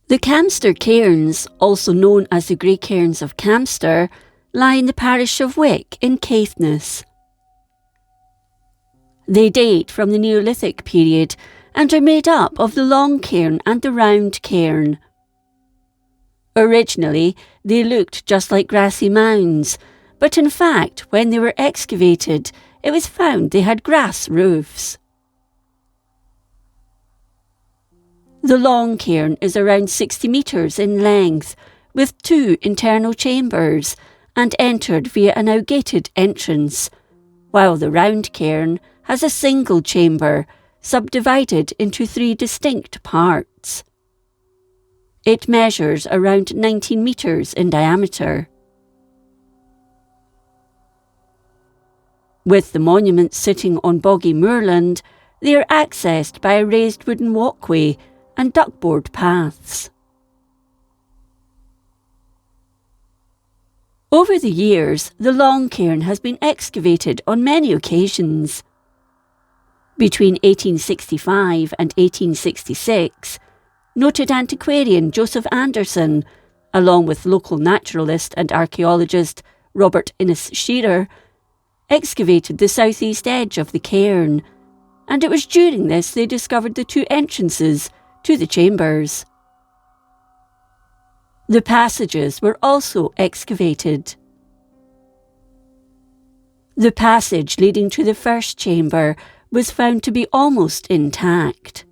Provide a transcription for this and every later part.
The Camster Cairns, also known as the Grey Cairns of Camster, lie in the parish of Wick in Caithness. They date from the Neolithic period and are made up of the long cairn and the round cairn. Originally, they looked just like grassy mounds, but in fact, when they were excavated, it was found they had grass roofs. The long cairn is around 60 metres in length, with 2 internal chambers, and entered via a now gated entrance, while the round cairn has a single chamber, subdivided into 3 distinct parts. It measures around 19 metres in diameter. With the monuments sitting on boggy moorland, they are accessed by a raised wooden walkway and duckboard paths. Over the years, the long cairn has been excavated on many occasions. Between 1865 and 1866, noted antiquarian Joseph Anderson, along with local naturalist and archaeologist Robert Innes Shearer, excavated the southeast edge of the cairn, and it was during this they discovered the 2 entrances to the chambers. The passages were also excavated. The passage leading to the first chamber was found to be almost intact.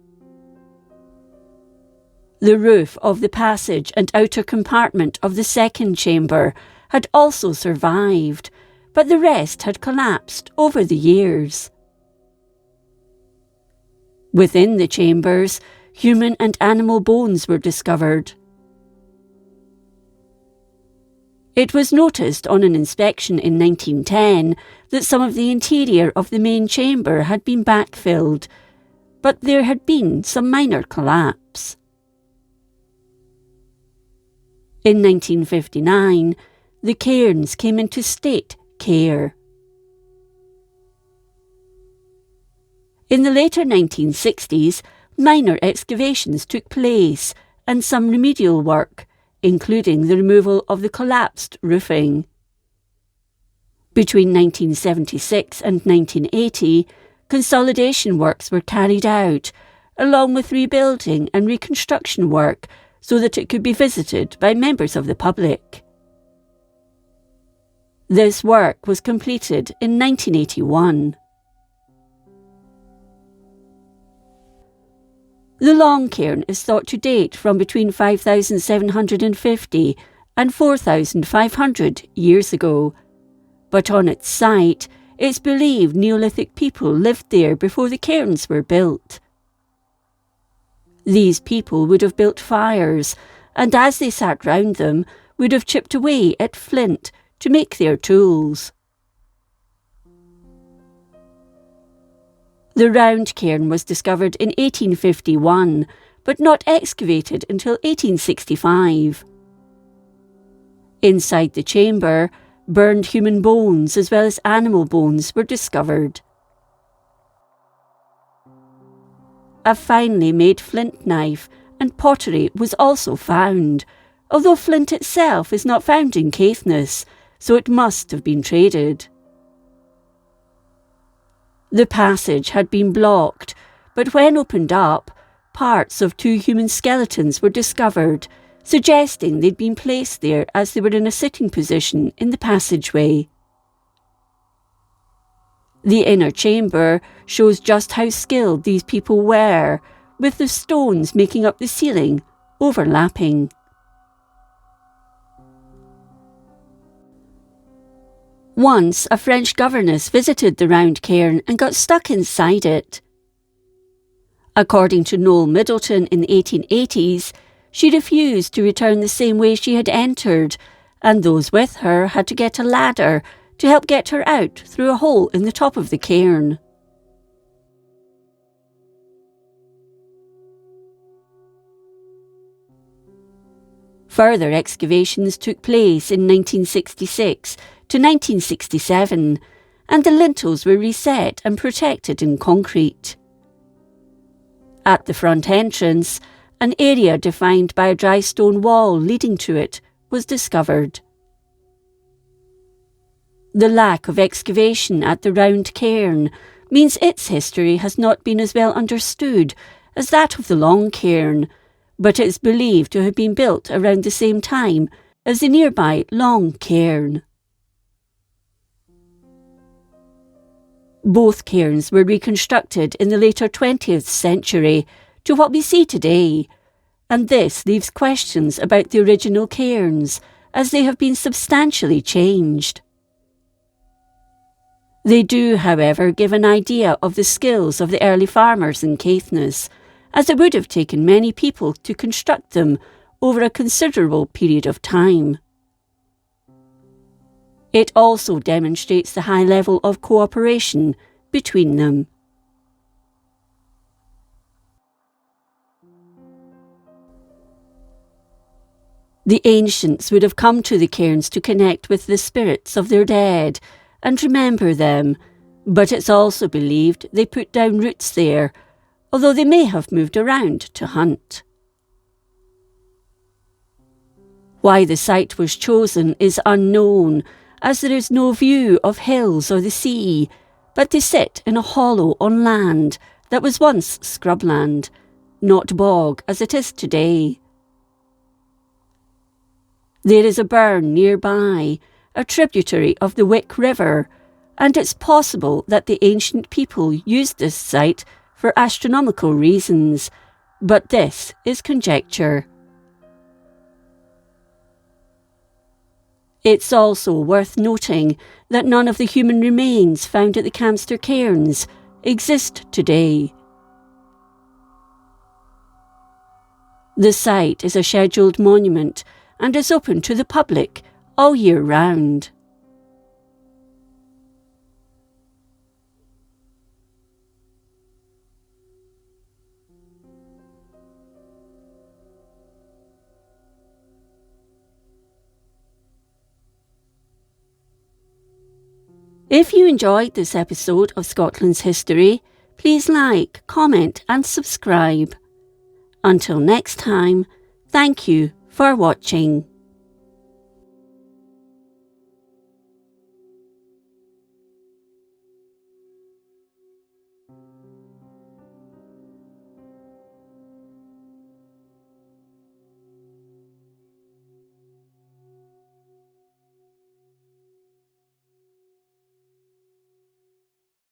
The roof of the passage and outer compartment of the second chamber had also survived, but the rest had collapsed over the years. Within the chambers, human and animal bones were discovered. It was noticed on an inspection in 1910 that some of the interior of the main chamber had been backfilled, but there had been some minor collapse. In 1959, the cairns came into state care. In the later 1960s, minor excavations took place and some remedial work, including the removal of the collapsed roofing. Between 1976 and 1980, consolidation works were carried out, along with rebuilding and reconstruction work so that it could be visited by members of the public. This work was completed in 1981. The long cairn is thought to date from between 5,750 and 4,500 years ago, but on its site it's believed Neolithic people lived there before the cairns were built. These people would have built fires, and as they sat round them, would have chipped away at flint to make their tools. The round cairn was discovered in 1851, but not excavated until 1865. Inside the chamber, burned human bones as well as animal bones were discovered. A finely made flint knife and pottery was also found, although flint itself is not found in Caithness, so it must have been traded. The passage had been blocked, but when opened up, parts of 2 human skeletons were discovered, suggesting they'd been placed there as they were in a sitting position in the passageway. The inner chamber shows just how skilled these people were, with the stones making up the ceiling overlapping. Once, a French governess visited the round cairn and got stuck inside it. According to Noel Middleton in the 1880s, she refused to return the same way she had entered, and those with her had to get a ladder to help get her out through a hole in the top of the cairn. Further excavations took place in 1966 to 1967, and the lintels were reset and protected in concrete. At the front entrance, an area defined by a dry stone wall leading to it was discovered. The lack of excavation at the Round Cairn means its history has not been as well understood as that of the Long Cairn, but it is believed to have been built around the same time as the nearby Long Cairn. Both cairns were reconstructed in the later 20th century to what we see today, and this leaves questions about the original cairns, as they have been substantially changed. They do, however, give an idea of the skills of the early farmers in Caithness, as it would have taken many people to construct them over a considerable period of time. It also demonstrates the high level of cooperation between them. The ancients would have come to the cairns to connect with the spirits of their dead and remember them, but it's also believed they put down roots there, although they may have moved around to hunt. Why the site was chosen is unknown, as there is no view of hills or the sea, but they sit in a hollow on land that was once scrubland, not bog as it is today. There is a burn nearby, a tributary of the Wick River, and it's possible that the ancient people used this site for astronomical reasons, but this is conjecture. It's also worth noting that none of the human remains found at the Camster Cairns exist today. The site is a scheduled monument and is open to the public all year round. If you enjoyed this episode of Scotland's History, please like, comment and subscribe. Until next time, thank you for watching.